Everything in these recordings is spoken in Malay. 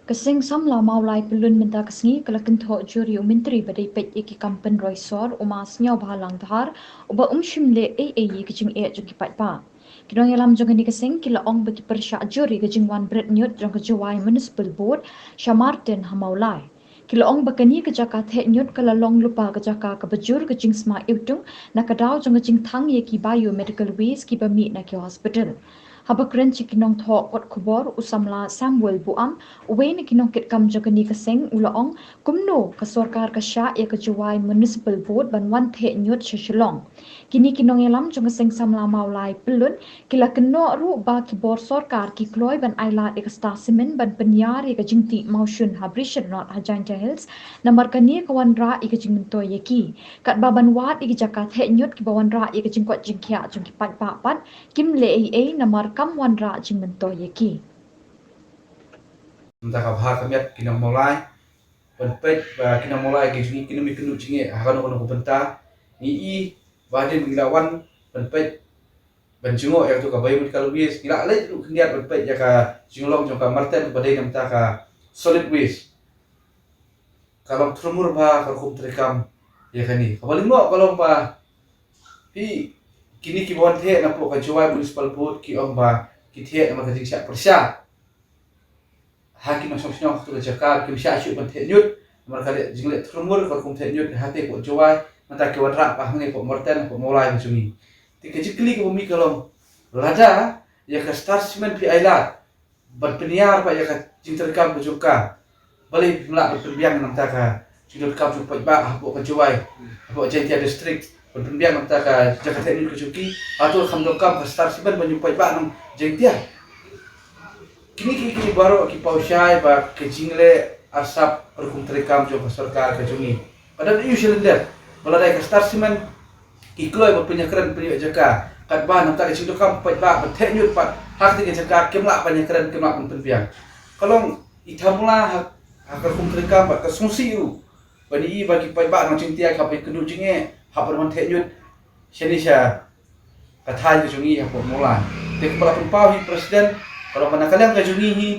Kasing samla maulai pelun minta kesengi kala kentho juri menteri badai pet iki kampen roisor umas nyau bahalang tahar uba shimle ee kejing juki pat pa. Kidong yalam jong ni kasing kila ong bagi persya juri kejing wan bret nyut jong kejawai municipal board Shamartin hamaulai. Kila ong bakani kejaka the nyut kala long lupa kejaka kebajur kejing sma iutung nakadaw jong kejing thang ye ki biomedical waste ki bami na ki hospital. Habakren ci kinong thok kot kubor usamla Samuel Buam uwe ni kinong kit kam jogani kaseng ulaong kumno ka sorkar ka sya ya ka juwai municipal board ban wan the nyut shishilong. Kini kinong yalam jong kaseng samla maulai pelun kila keno ru ba ki bor sorkar ki kloy ban ailat ka stasimen ban penyar ya ka jingti maushun habrishan not Hajanta Hills namar kani ka wan ra ya ka jingmento ya ki. Kat baban wat ya ka jakat the nyut ki bawan ra ya ka jingkwat jingkya jong ki pat pa pat kim le ai namar kam wan ra jing mento yeki. Entah kabhar kamiat kinang mulai penpet ba kinang mulai ke jungi kinang mikenu jinge akan kono benta ni badin ngilawan penpet benjungo yang tu ka bayu kalau wis gila le tu kendiat penpet ya ka jinglong jong ka marten badai nam ta ka solid waste kalau trumur ba ka terekam ya kani kabaling mo kalau ba hi kini ki bon the na po ka juai municipal board ki om ba ki the na ka jing sya persya hakim masuk sini waktu kerja kim sya syu ban the nyut mereka le jingle trumur ka kum the nyut hate ko juai mata ki wan ra pa ngi ko morten ko mulai macumi ti ke jikli ko mi kalom lada ya ka star cement pi ailat ban peniar pa ya ka jing terkam ko joka balik mula berbiang nam ta ka jing terkam ko ba ko juai ko jentia district berbiang nam ta ka jakarta ni ko juki atau kham dokam ka star cement ban nyupai ba nam jentia kini baru ki pausyai ba ke jingle asap perkum terekam jo sarkar ke jungi padahal iu silender balai ka star simen ki kloy ba penyakran penyo jaka kat ba nam ta ke jingle kam pat ba bethe nyut pat hak ti ke jaka kemla penyakran kemla penbiang kalong ithamula hak perkum terekam ba ka sungsi u bani i bagi pat ba nang cintia ka pe kedu jinge ha per man the nyut sya ka thai ke jungi ha po mula te kepala pempau hi presiden kalau mana kalian kajungi hi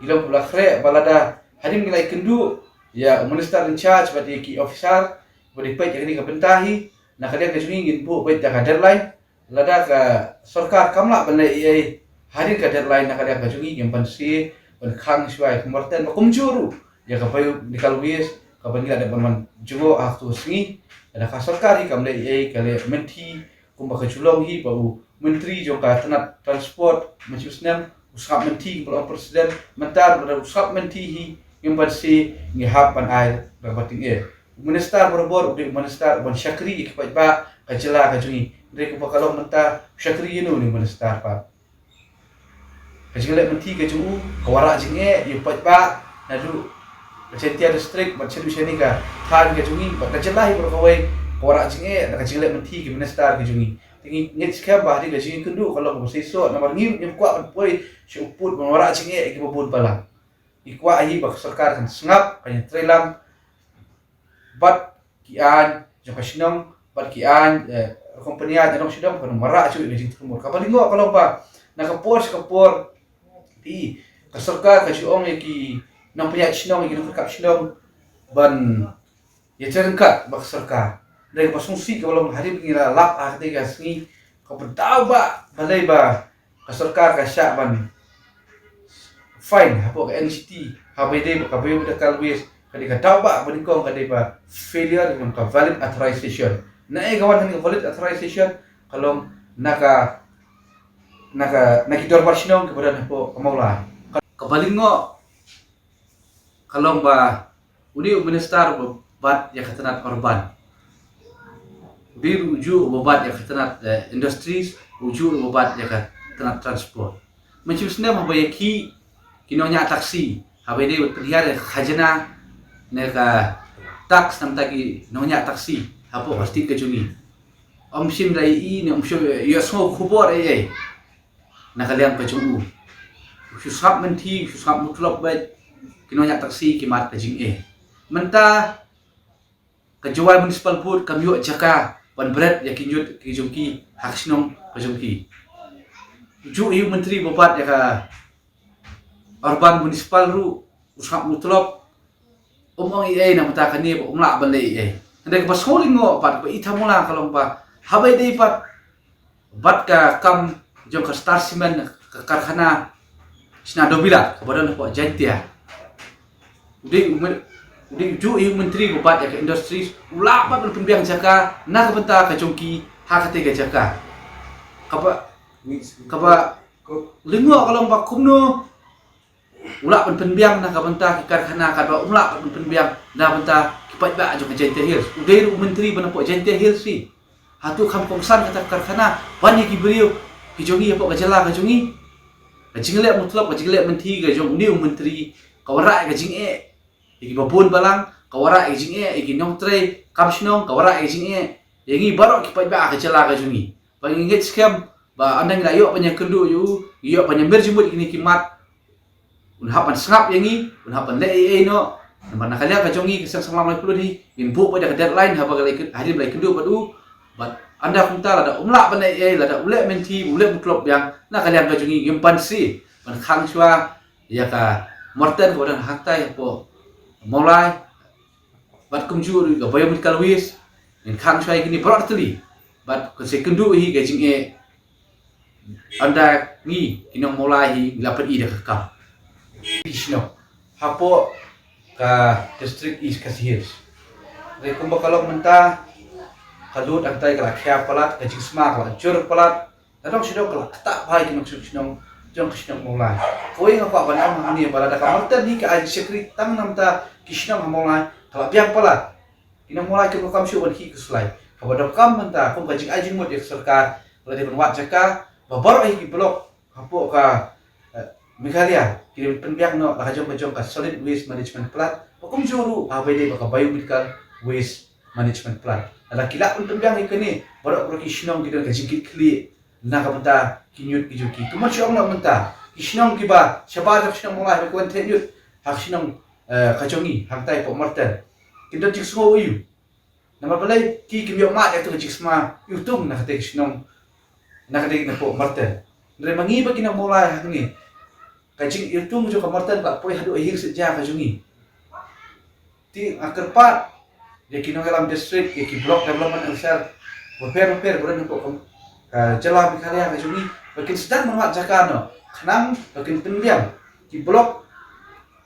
ilang pula kre balada hadim nilai kendu ya minister in charge badi ki officer badi pait yang ni ka bentahi na kalian kajungi ngin bu pait ka deadline lada ka sarkar kamla banai ai hadim ka deadline na kalian kajungi yang pansi ban khang swai kemorten kumjuru ya ka payu di kalwis ka bani ada ban jungo aktu singi ada ka sarkar hi kamle ai kale menti kumba ka julong hi bau menteri joka tenat transport macam usap menti kalau presiden mentar pada usap menti hi yang bersih ngihapan air berbating minister berbor di minister ban syakri kepada ba kajela kajungi mereka kalau mentar syakri ini ni minister pa kajela menti kajungu kawara jinge yang ba nadu kecentia distrik macam ni ka than kajungi kajela hi berkawai kawara jinge kajela menti ke minister kajungi ngit skam ba di gaji kendu kalau ko seso nomor ngim yang kuat poi si uput menora cinge ki bobon pala ikwa ahi bak sarkar kan sngap kan trelam bat kian joka sinong bat kian kompania janong sidong kan mara cu gaji tumur kabalingo kalau ba nakapor kapor di ka sarkar ka siong ki nang punya sinong ki nang kap sinong ban ya cerengkat bak sarkar dari pasungsi kalau hari pengira lap ahte gasni kau berdau ba balai ba kasorkar kasya ban fine hapo ka NCT habede ba kabayo da kalwis kadi ka dau ba bani kong kadi ba failure ng ka valid authorization na gawan ng valid authorization kalau nakidor barsinong kepada hapo kamawla kabalingo kalau ba uni minister bat ya katanat urban biru uju bobat ya ketenat industries uju bobat ya ketenat transport macam sebenarnya membayaki kinonya taksi habede berpeliar khajana neka tax nam tagi nonya taksi hapo pasti kejungi sim dai i ne sim ya semua khubor ai nakalian kejungu susap menti susap mutlak baik kinonya taksi kimat kejing menta kejuai municipal board kami jaka ban berat ya kinjut kijungki haksinong kejungki ju iu menteri bobat ya ka urban municipal ru usap mutlop omong iai na mata kani umla ban le iai ndek ba soling ngo pat ba ithamula kalong ba habai dei pat bat ka kam jong ka star cement ka karkhana sina dobila kabadan po jantia udi ju i menteri ko bat ya ka industri ula pat penbiang jaka na ka benta ka jongki ha ka te ka jaka kaba lingo kalong ba kumno ula penbiang na ka benta ki karkhana ka ba ula penbiang na benta ki pat ba jong ka jantia hills udai menteri bana po jantia hills si hatu kam kongsan kata karkhana wani ki beliau ki jongi apa kajala ka jongi ka jingle mutlak ka jingle menti ka jong new menteri ka wara ka jinge iki babun balang ka wara ka jinge iki nong tre kam shnong ka wara ka jinge yangi barok ki pa ka jala ka jongi pangingit scam ba andang layo panya kendu yo panya berjumut ini kimat unhapan sengap yangi unhapan le no nampak nakalia ka jongi kesang salam puluh ni inbu pada deadline haba hari belai kendu padu but anda kuntal ada umla pandai ada ule menti ule mutlop yang nak kalian kajungi gempan si man khang chua ya ka morten ko dan haktai po mulai bat kumjur ga bayam kalwis in khang chua kini properly but ko sekundu hi gajing anda ni kinong mulai hi lapat i dah ka isno hapo ka district is kasihir rekomba kalau mentah kalut antai kala kya palat kajing sma kala jur palat dadong sidok kala tak bai kinong sinong jong kisnong mulai koi ngapa banam ni balada kamartan ni ka ai sekri tang namta kisnong mulai kala biang palat kinong mulai ke kam syu ban hi kuslai kabadok kam menta kum kajing ajing mod sarkar kala de banwat jaka babar ai ki blok hapo ka Meghalaya kini penbiang no bakajong ka solid waste management plan hukum juru abai de baka biomedical waste management plan ala kila pun penbiang ikani baru kisnong kita kajikit kli na kamenta kinyut kijuki kuma chiong na menta kisnong kiba shabar kisnong mulai ko tenyut haksnong kajongi hangtai po marten kita jikso uyu nama balai ki kimyo mat itu jiksma yutung na kate kisnong na kate na po marten ndre mangi ba kina mulai hakni kajing yutung jo kamarten ba poi hadu hir seja kajongi ti akerpat ya kinong alam district ya ki block development elsel repair bukan untuk jelah Meghalaya ka jungi bakin sedang mengat jakano khnang bakin penbiang ki block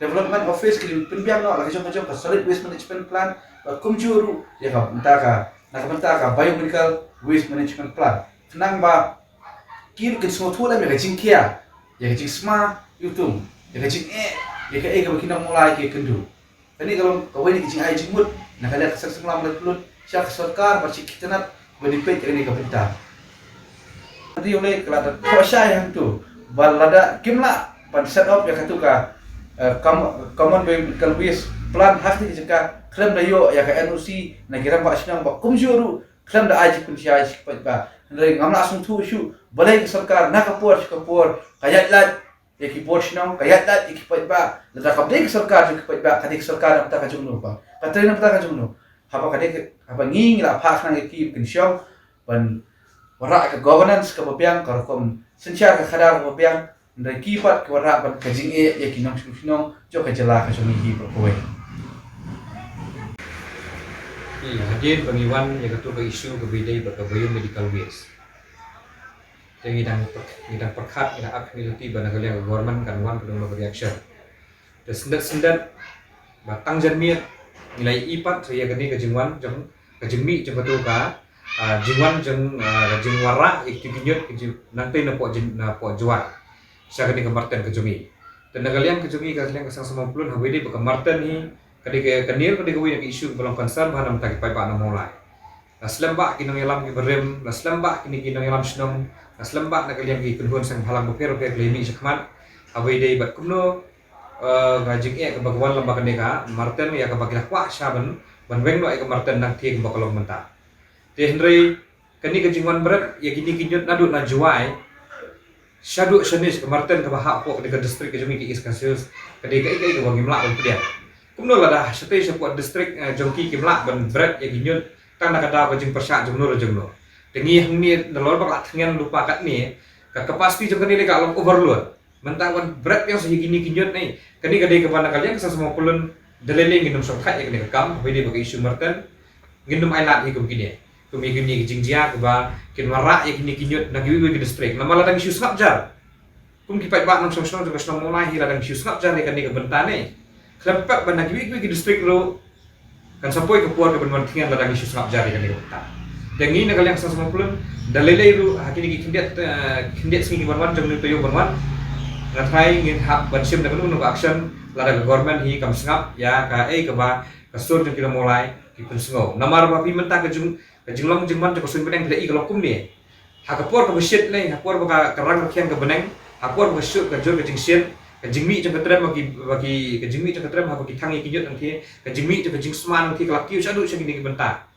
development office ki penbiang no lagi jong ka solid waste management plan bakum juru ya ka mentaka biomedical waste management plan khnang ba ki kin semua thula me ka jingkia ya ka jing sma yutung ya ka jing ya ka ka bakin mulai ki kendu kani kalau kau ini kicing ai jingmut nak ada kesan semula melut syak sarkar macam kita nak benefit ini ke pemerintah nanti oleh kelada kuasa yang tu balada kimla pan set up ya katu ka common biomedical waste plan hak ni jika klaim dayo ya ka NOC negara ba sinang ba kumjuru klaim da aji kun sia sipat ba ndai ngamla asung tu shu balai sarkar nak kapor kayat lat ya ki sinang kayat lat ikipat ba da ka blik sarkar ikipat ba kadik sarkar ta ka jungno ba katrin na ka jungno haba kadik haba nging la phak nang ki kinsyong ban wara ka governance ka babiang ka kom sensyar ka khadar babiang ndai ki pat ka wara ban ka jing ya kinong sinong jo ka jala ka jung hi perkoe hadir pengiwan yang ketua ke isu kebidai berkebayun medical waste yang idang perkhat idang accountability bana kalian government kan wan kedung reaction the sendat batang jermir nilai ipat saya gani kejengwan jeng kejengmi jeng ketua ka jengwan jeng jengwara iktikinyut nanti na po jual saya gani kemarten kejungi dan kalian kejungi kalian kesang 90 hawidi berkemarten hi kedik kenir kedik win isu belum concern bahan tak pai ba mulai naslembak kinong elam ki berem naslembak kini kinong elam snong naslembak nak kalian ki kunhun sang halang beper klemi sekmat hawidi bat kumno gajing ke bagwan lembak neka marten ya ke bagilah kwa saben banweng no ke marten nak thi ke bakalong menta te henry kini kejingwan berat ya kini kinyut nadu na juai syadu senis ke marten ke bahak po ke distrik ke jumi ki iskasius ke ke bagi melak ban pedian kumno la dah sete sepuat distrik jongki ki melak ban berat ya kinyut tang nak ada kejing persyak jumno tengi hang ni dalor bak tengen lupa kat ni ka kapasti jong kini ka long overload mentawan berat yang sehingga gini kinyot nih kani kadai kepada kalian kesal semua pulun dalele nginum sokat ya kani kam bede bagi isu marten nginum ailat hikum gini kumi gini jingjia keba kinwara ya gini kinyot nagi wi distrik nama ladang isu skapjar kum kipai bak nang song juga senang mulai ladang isu skapjar ya kani kebentane klepek ban nagi wi distrik lu kan sampoi ke puar ke benwan tingan ladang isu skapjar ya kani kebentane dan ini kalian kesal semua pulun dalele ru hakini kindiat singi benwan jeng nutoyo benwan ngatai ngin hak bansim dengan menunggu action lada government hi kam sengap ya ka ba kasur jeng kita mulai ki pensengau namar bapi menta ke jinglong jengman ke sun beneng dai kalau kum ni hakapor ke besit le hakapor ka kerang kian ke beneng hakapor ke syut ke jor ke jingsian ke jingmi jeng ketrem bagi ke jingmi jeng ketrem bagi tangi kijut nanti ke jingmi jeng ke jingsman nanti kelak kiu sadu sing ni benta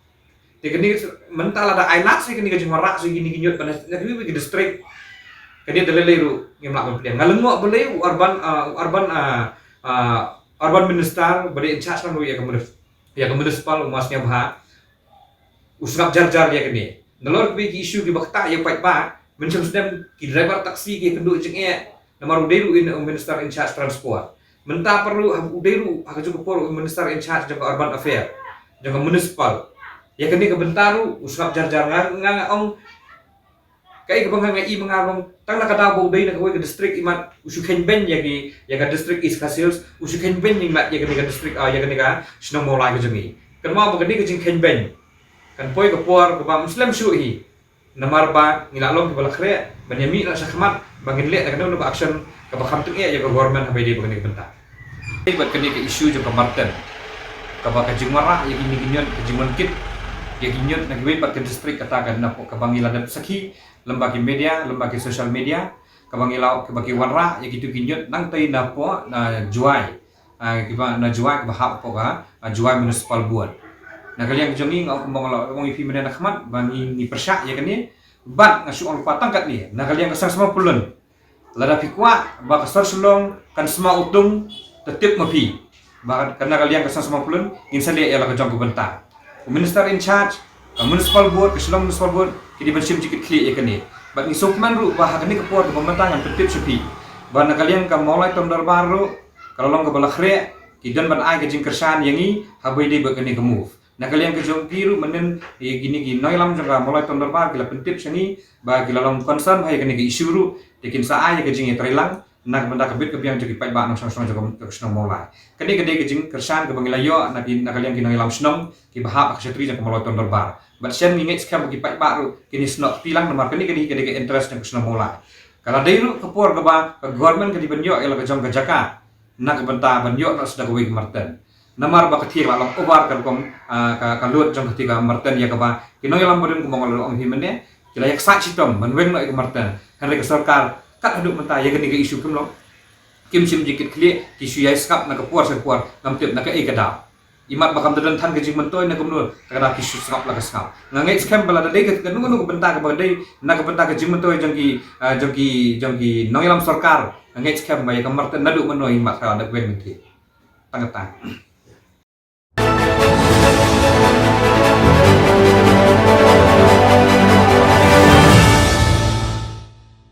tekni menta lada ailat sing ni ke jingwara sing ni kijut pada negeri ke distrik kedia dalele ru ngemlak pemilihan ngalengok boleh urban minister bade in charge kan ya municipal umasnya bah usngap jar-jar ya kene nalor ke isu ki bakta ya pait ba mencem sedem ki driver taksi ki kenduk jeng nomor uderu in minister in charge transport menta perlu uderu aga cukup por minister in charge jaga urban affair jaga municipal ya kene ke bentaru usngap jar-jar ngang ong kai ke bangang i mengabang tang na kata bo dei na ko ke district imat usuken ben ya ke district is kasils usuken ben ning mat ya ke district ya ke ka sino mo lai ke jemi kan ma bo ke jing ken ben kan poi ke por ke ba muslim shu hi namar ba ngilalong ke balakre ban yami na sakmat bangin le kan no action ke ba khamtung ya ke government habai dei begini bentar ai bat ke isu je pemarten ke ba ke jingmara ya gini ginyon ke jingmon kit ya ginyon na giwe bat ke district katakan na po ke bangila dan sakhi lembaga media, lembaga sosial media, kebangilau kebagi warra, ya gitu ginyot nang tay na po na juai, kiba na juai kebahap po ka juai municipal buat. Nah kalian kejongi ngomong ipi media nakmat, bangi ni persyak ya kan ni, bat ngasuh orang patang kat ni. Nah kalian kesal semua pulun, lada pikwa, bak kesal sulong kan semua utung tetip mapi. Karena kalian kesal semua pulun, insan dia ialah kejong kebentar. Minister in charge, municipal board, kesulong municipal board. Jadi bersim cikit klik ya kini. Bagi sokman ru bah kini kepuar ke pemerintahan tertib sepi. Bana kalian ke mulai tahun baru kalau long ke balakhre kidan ban ai ke jingkersan yangi habai de bakani ke move. Nah kalian ke jong biru menen gini gini noilam juga mulai tahun baru kila pentip sini bagi lalong concern hai kini ke isu ru tekin sa ai ke jingi trilang nak benda kebit ke biang jadi pai ba nang sang juga ke senong mulai. Kini ke de ke jingkersan ke bangilayo nak kalian ke noilam senong ki bahap ke setri ke mulai tahun baru. Bersian ingat sekarang bagi pai baru kini senok tilang nomor kini ke interest yang kesana mulai. Kalau dari lu kepor ke government ke dibenjok ialah ke jom ke jaka nak bentar benjok nak sudah kewe kemerten. Namar ba ketir lalang obar ke kom ke lut jom ketika merten ya ke ba kino yang lamborun kumong lalu om himene kila yak sak sitom menweng nak kemerten. Hari ke sarkar kat haduk mentah ya kini ke isu kum lo. Kim sim jikit kli isu ya skap nak kepuar sepuar ngamtip nak ke kedap. Imat bakam terdan tan kejing mentoy na kumnul kada kisu skap la skap ngangai skam bala dai ke nunu benta ke badai na ke benta kejing mentoy jangki noilam sarkar ngangai skam bay kamar tan nadu menoi mat kada ben mentri tangatang